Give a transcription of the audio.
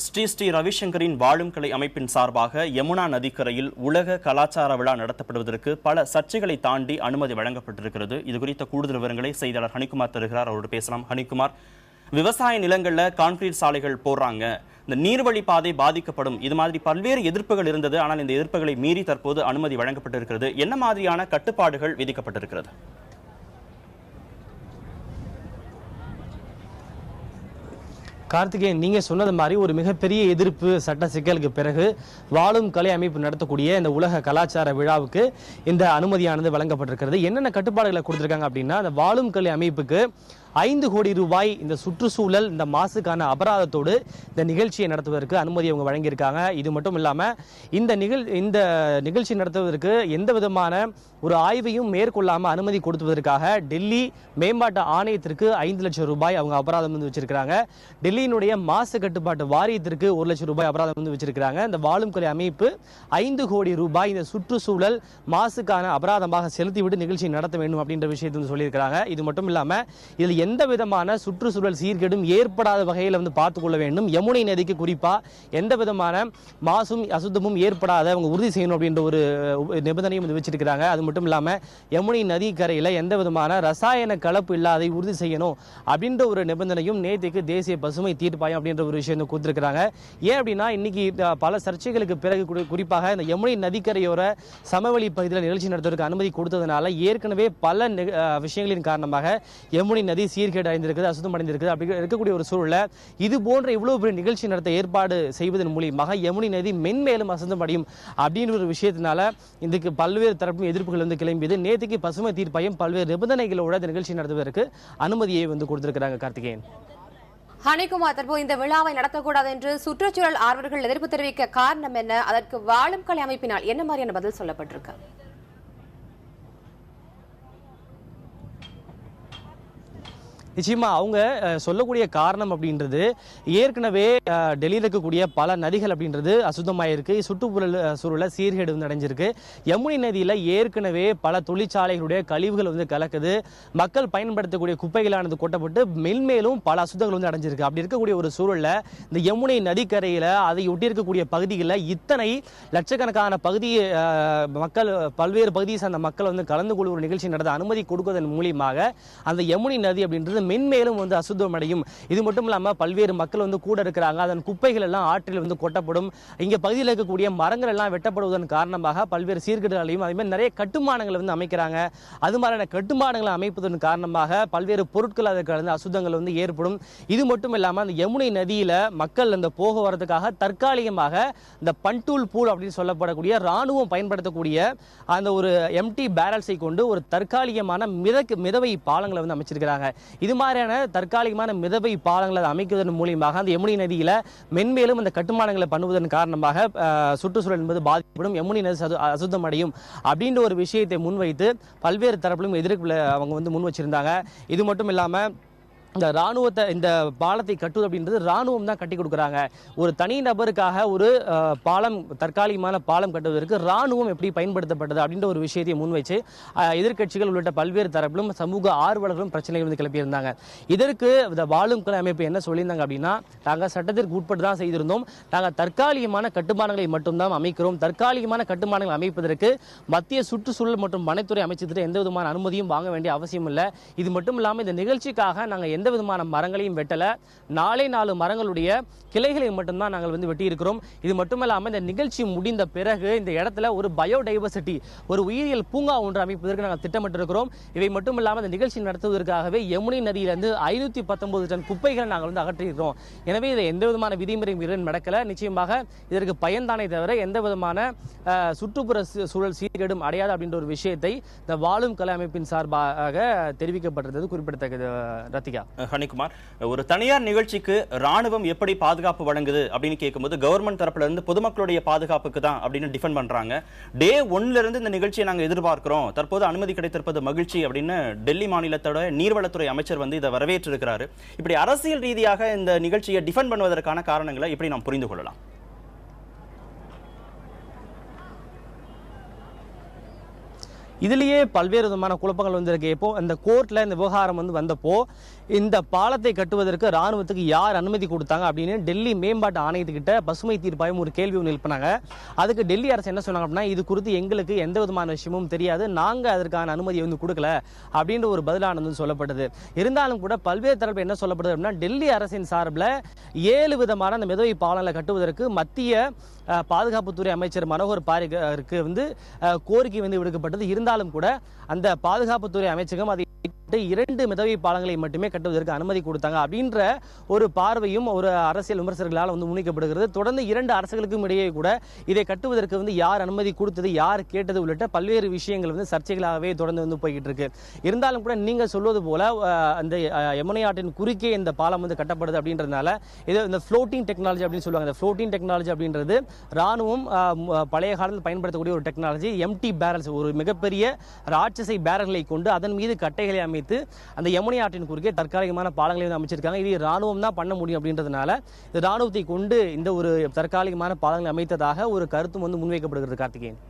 ஸ்ரீ ரவிசங்கரின் வாழும் கலை அமைப்பின் சார்பாக யமுனா நதிக்கரையில் உலக கலாச்சார விழா நடத்தப்படுவதற்கு பல சர்ச்சைகளை தாண்டி அனுமதி வழங்கப்பட்டிருக்கிறது. இது குறித்த கூடுதல் விவரங்களை செய்தியாளர் ஹனிகுமார் தருகிறார். அவரோடு பேசலாம். ஹனிகுமார், விவசாய நிலங்கள்ல கான்கிரீட் சாலைகள் போடுறாங்க, இந்த நீர்வழி பாதை பாதிக்கப்படும், இது மாதிரி பல்வேறு எதிர்ப்புகள் இருந்தது. ஆனால் இந்த எதிர்ப்புகளை மீறி தற்போது அனுமதி வழங்கப்பட்டிருக்கிறது. என்ன மாதிரியான கட்டுப்பாடுகள் விதிக்கப்பட்டிருக்கிறது? கார்த்திகேயன், நீங்க சொன்னது மாதிரி ஒரு மிகப்பெரிய எதிர்ப்பு சட்ட சிக்கலுக்கு பிறகு வாழும் கலை அமைப்பு நடத்தக்கூடிய இந்த உலக கலாச்சார விழாவுக்கு இந்த அனுமதியானது வழங்கப்பட்டிருக்கிறது. என்னென்ன கட்டுப்பாடுகளை கொடுத்திருக்காங்க அப்படின்னா, அந்த வாழும் கலை அமைப்புக்கு 5 கோடி ரூபாய் இந்த சுற்றுச்சூழல் இந்த மாசுக்கான அபராதத்தோடு இந்த நிகழ்ச்சியை நடத்துவதற்கு அனுமதி அவங்க வழங்கியிருக்காங்க. இது மட்டும் இல்லாமல் இந்த நிகழ்ச்சி நடத்துவதற்கு எந்த விதமான ஒரு ஆய்வையும் மேற்கொள்ளாமல் அனுமதி கொடுத்துவதற்காக டெல்லி மேம்பாட்டு ஆணையத்திற்கு 5 லட்சம் ரூபாய் அவங்க அபராதம் வந்து வச்சிருக்காங்க. டெல்லியினுடைய மாசு கட்டுப்பாட்டு வாரியத்திற்கு 1 லட்சம் ரூபாய் அபராதம் வந்து வச்சிருக்காங்க. இந்த வாழும் கலை அமைப்பு 5 கோடி ரூபாய் இந்த சுற்றுச்சூழல் மாசுக்கான அபராதமாக செலுத்திவிட்டு நிகழ்ச்சி நடத்த வேண்டும் அப்படின்ற விஷயத்தை வந்து சொல்லியிருக்காங்க. இது மட்டும் இல்லாமல் இதில் எந்த விதமான சுற்றுச்சூழல் சீர்கேடும் ஏற்படாத வகையில் வந்து பார்த்துக்கொள்ள வேண்டும். யமுனை நதிக்கு குறிப்பா எந்த விதமான மாசும் அசுத்தமும் ஏற்படாத அவங்க உறுதி செய்யணும் அப்படின்ற ஒரு நிபந்தனையும் வந்து வச்சிருக்கிறாங்க. அது மட்டும் இல்லாமல் யமுனை நதி கரையில் எந்த விதமான ரசாயன கலப்பு இல்லாதை உறுதி செய்யணும் அப்படின்ற ஒரு நிபந்தனையும் நேற்றுக்கு தேசிய பசுமை தீர்ப்பாயம் அப்படின்ற ஒரு விஷயம் கொடுத்திருக்கிறாங்க. ஏன் அப்படின்னா, இன்னைக்கு பல சர்ச்சைகளுக்கு பிறகு குறிப்பாக இந்த யமுனை நதிக்கரையோர சமவெளி பகுதியில் நிகழ்ச்சி நடத்துவதற்கு அனுமதி கொடுத்ததுனால ஏற்கனவே பல விஷயங்களின் காரணமாக யமுனை நதி சீர்கேடு அடைந்திருக்குது, அசுத்தம் அடைந்திருக்குது. அப்படி இருக்கக்கூடிய ஒரு சூழல்ல இது போன்ற இவ்வளவு பெரிய நிகழ்ச்சி நடத்த ஏற்பாடு செய்வதன் மூலியமாக யமுனை நதி மென்மேலும் அசுத்தம் அடையும் அப்படின்ற ஒரு விஷயத்தினால இதுக்கு பல்வேறு தரப்பு எதிர்ப்புகள் வந்து கிளம்பியது. நேற்றுக்கு பசுமை தீர்ப்பாயம் பல்வேறு நிபந்தனைகளோட இந்த நிகழ்ச்சி நடத்துவதற்கு அனுமதியை வந்து கொடுத்திருக்கிறாங்க. கார்த்திகேயன், ஹனிகுமார், தற்போது இந்த விழாவை நடத்தக்கூடாது என்று சுற்றுச்சூழல் ஆர்வலர்கள் எதிர்ப்பு தெரிவிக்க காரணம் என்ன? அதற்கு வாழும் கலை அமைப்பினால் என்ன மாதிரியான பதில் சொல்லப்பட்டிருக்கு? நிச்சயமா அவங்க சொல்லக்கூடிய காரணம் அப்படின்றது, ஏற்கனவே டெல்லியில் இருக்கக்கூடிய பல நதிகள் அப்படின்றது அசுத்தமாயிருக்கு, சுற்றுச்சூழல சீர்கேடு வந்து அடைஞ்சிருக்கு. யமுனை நதியில் ஏற்கனவே பல தொழிற்சாலைகளுடைய கழிவுகள் வந்து கலக்குது, மக்கள் பயன்படுத்தக்கூடிய குப்பைகளானது கொட்டப்பட்டு மென்மேலும் பல அசுத்தங்கள் வந்து அடைஞ்சிருக்கு. அப்படி இருக்கக்கூடிய ஒரு சூழல்ல இந்த யமுனை நதிக்கரையில் அதை ஒட்டி இருக்கக்கூடிய பகுதிகளில் இத்தனை லட்சக்கணக்கான மக்கள், பல்வேறு பகுதியை சார்ந்த மக்கள் வந்து கலந்து கொள்ளும் ஒரு நிகழ்ச்சி நடத்த அனுமதி கொடுப்பதன் மூலியமாக அந்த யமுனை நதி அப்படின்றது மென்மேலும் வந்து அசுத்தம் அடையும். இது மட்டும் இல்லாமல் பல்வேறு மக்கள் வந்து கூட இருக்கிறாங்க, அதன் குப்பைகள் எல்லாம் ஆற்றில் வந்து கொட்டப்படும். இங்க பகுதியில் இருக்கக்கூடிய மரங்கள் எல்லாம் வெட்டப்படுவதன் காரணமாக பல்வேறு சீர்கேடுகளையும் அதே மாதிரி நிறைய கட்டுமானங்களை வந்து அமைக்கிறாங்க. அது மாதிரியான கட்டுமானங்களை அமைப்பதன் காரணமாக பல்வேறு பொருட்கள் அதற்கு கலந்து அசுத்தங்கள் வந்து ஏற்படும். இது மட்டும் இல்லாமல் அந்த யமுனை நதியில மக்கள் அந்த போக வரதுக்காக தற்காலிகமாக இந்த பண்டூல் பூல் அப்படின்னு சொல்லப்படக்கூடிய ராணுவம் பயன்படுத்தக்கூடிய அந்த ஒரு எம்டி பேரல்ஸை கொண்டு ஒரு தற்காலிகமான மிதவை பாலங்களை வந்து அமைச்சிருக்கிறாங்க. இது மாதிரியான தற்காலிகமான மிதவை பாலங்களை அமைக்குவதன் மூலியமாக அந்த யமுனை நதியில மென்மேலும் அந்த கட்டுமானங்களை பண்ணுவதன் காரணமாக சுற்றுச்சூழல் என்பது பாதிக்கப்படும், யமுனை நதி அசுத்தம் அடையும் அப்படின்ற ஒரு விஷயத்தை முன்வைத்து பல்வேறு தரப்பிலும் எதிர்ப்பு அவங்க வந்து முன் வச்சிருந்தாங்க. இது மட்டும் இல்லாம இந்த ராணுவத்தை, இந்த பாலத்தை கட்டுவது அப்படின்றது ராணுவம் தான் கட்டி கொடுக்குறாங்க. ஒரு தனி நபருக்காக ஒரு பாலம், தற்காலிகமான பாலம் கட்டுவதற்கு ராணுவம் எப்படி பயன்படுத்தப்பட்டது அப்படின்ற ஒரு விஷயத்தை முன்வைச்சு எதிர்க்கட்சிகள் உள்ளிட்ட பல்வேறு தரப்பிலும் சமூக ஆர்வலர்களும் பிரச்சனைகள் வந்து கிளப்பியிருந்தாங்க. இதற்கு இந்த வாழும் கலை அமைப்பு என்ன சொல்லியிருந்தாங்க அப்படின்னா, நாங்கள் சட்டத்திற்கு உட்பட்டு தான் செய்திருந்தோம், நாங்கள் தற்காலிகமான கட்டுமானங்களை மட்டும்தான் அமைக்கிறோம், தற்காலிகமான கட்டுமானங்கள் அமைப்பதற்கு மத்திய சுற்றுச்சூழல் மற்றும் வனத்துறை அமைச்சருக்கு எந்த விதமான அனுமதியும் வாங்க வேண்டிய அவசியம் இல்லை. இது மட்டும் இல்லாமல் இந்த நிகழ்ச்சிக்காக நாங்கள் எந்த விதமான மரங்களையும் வெட்டல, 4 மரங்களுடைய கிளைகளை மட்டும்தான் நாங்கள் வந்து வெட்டி இருக்கிறோம். இது மட்டுமல்லாமல் இந்த நிகழ்ச்சி முடிந்த பிறகு இந்த இடத்துல ஒரு பயோடைவர்சிட்டி, ஒரு உயிரியல் பூங்கா ஒன்று அமைப்பதற்கு நாங்கள் திட்டமிட்டிருக்கிறோம். இவை மட்டும் இல்லாமல் இந்த நிகழ்ச்சி நடத்துவதற்காகவே யமுனை நதியிலிருந்து 519 டன் குப்பைகளை நாங்கள் வந்து அகற்றியிருக்கிறோம். எனவே இதை எந்த விதமான விதிமுறை மீறல் நடக்கல. நிச்சயமாக இதற்கு பயன்தானே தவிர எந்த விதமான சுற்றுப்புற சூழல் சீர்கேடும் அடையாது அப்படின்ற ஒரு விஷயத்தை இந்த வாழும் கலை அமைப்பின் சார்பாக தெரிவிக்கப்பட்டிருந்தது குறிப்பிடத்தக்கது. ரத்திகா, ஹனிகுமார், ஒரு தனியார் நிகழ்ச்சிக்கு ராணுவம் எப்படி பாதுகாப்பு வழங்குது அப்படின்னு கேட்கும்போது கவர்மெண்ட் தரப்புல இருந்து பொதுமக்களுடைய பாதுகாப்புக்கு தான் அப்படின்னு டிஃபெண்ட் பண்றாங்க. டே 1ல இருந்து இந்த நிகழ்ச்சியை நாங்கள் எதிர்பார்க்கிறோம், தற்போது அனுமதி கிடைத்திருப்பது மகிழ்ச்சி அப்படின்னு டெல்லி மாநிலத்தோட நீர்வளத்துறை அமைச்சர் வந்து இதை வரவேற்றிருக்கிறாரு. இப்படி அரசியல் ரீதியாக இந்த நிகழ்ச்சியை டிஃபெண்ட் பண்ணுவதற்கான காரணங்களை எப்படி நாம் புரிந்து கொள்ளலாம்? இதுலேயே பல்வேறு விதமான குழப்பங்கள் வந்திருக்கு. இப்போ இந்த கோர்ட்டில் இந்த விவகாரம் வந்தப்போ இந்த பாலத்தை கட்டுவதற்கு ராணுவத்துக்கு யார் அனுமதி கொடுத்தாங்க அப்படின்னு டெல்லி மேம்பாட்டு ஆணையத்துக்கிட்ட பசுமை தீர்ப்பாயம் ஒரு கேள்வி ஒன்று எழுப்பினாங்க. அதுக்கு டெல்லி அரசு என்ன சொன்னாங்க அப்படின்னா, இது குறித்து எங்களுக்கு எந்த விதமான விஷயமும் தெரியாது, நாங்கள் அதற்கான அனுமதியை கொடுக்கல அப்படின்ற ஒரு பதிலானது சொல்லப்பட்டது. இருந்தாலும் கூட பல்வேறு தரப்பு என்ன சொல்லப்படுது அப்படின்னா, டெல்லி அரசின் சார்பில் 7 விதமான அந்த மிதவை பாலங்களை கட்டுவதற்கு மத்திய பாதுகாப்புத்துறை அமைச்சர் மனோகர் பாரிக்கருக்கு கோரிக்கை விடுக்கப்பட்டது. இருந்தாலும் கூட அந்த பாதுகாப்புத்துறை அமைச்சகம் அதை 2 மிதவை பாலங்களை மட்டுமே கட்டுவதற்கு அனுமதி கொடுத்தாங்க அப்படின்ற ஒரு பார்வையும் ஒரு அரசியல் விமர்சகர்களால் முன்வைக்கப்படுகிறது. தொடர்ந்து 2 அரசுகளுக்கும் இடையே கூட இதை கட்டுவதற்கு யார் அனுமதி கொடுத்தது, யார் கேட்டது உள்ளிட்ட பல்வேறு விஷயங்கள் சர்ச்சைகளாகவே தொடர்ந்து போய்கிட்டு இருக்கு. இருந்தாலும் கூட நீங்க சொல்வது போல அந்த யமுனை ஆற்றின் குறுக்கே இந்த பாலம் கட்டப்படுது அப்படின்றதுனால இது இந்த ஃப்ளோட்டிங் டெக்னாலஜி அப்படின்னு சொல்லுவாங்க. இந்த ஃப்ளோட்டிங் டெக்னாலஜி அப்படின்றது ராணுவம் பழைய காலத்தில் பயன்படுத்தக்கூடிய ஒரு டெக்னாலஜி. எம்டி பேரல்ஸ், ஒரு மிகப்பெரிய ராட்சசை பேரல்களை கொண்டு அதன் மீது கட்டைகளை அமைத்து அந்த யமுனை ஆற்றின் குறுக்கே தற்காலிகமான பாலங்களை அமைச்சிருக்காங்க. இது ராணுவம் தான் பண்ண முடியும் அப்படின்றதுனால ராணுவத்தை கொண்டு இந்த ஒரு தற்காலிகமான பாலங்களை அமைத்ததாக ஒரு கருத்தும் முன்வைக்கப்படுகிறது. கார்த்திகேயன்.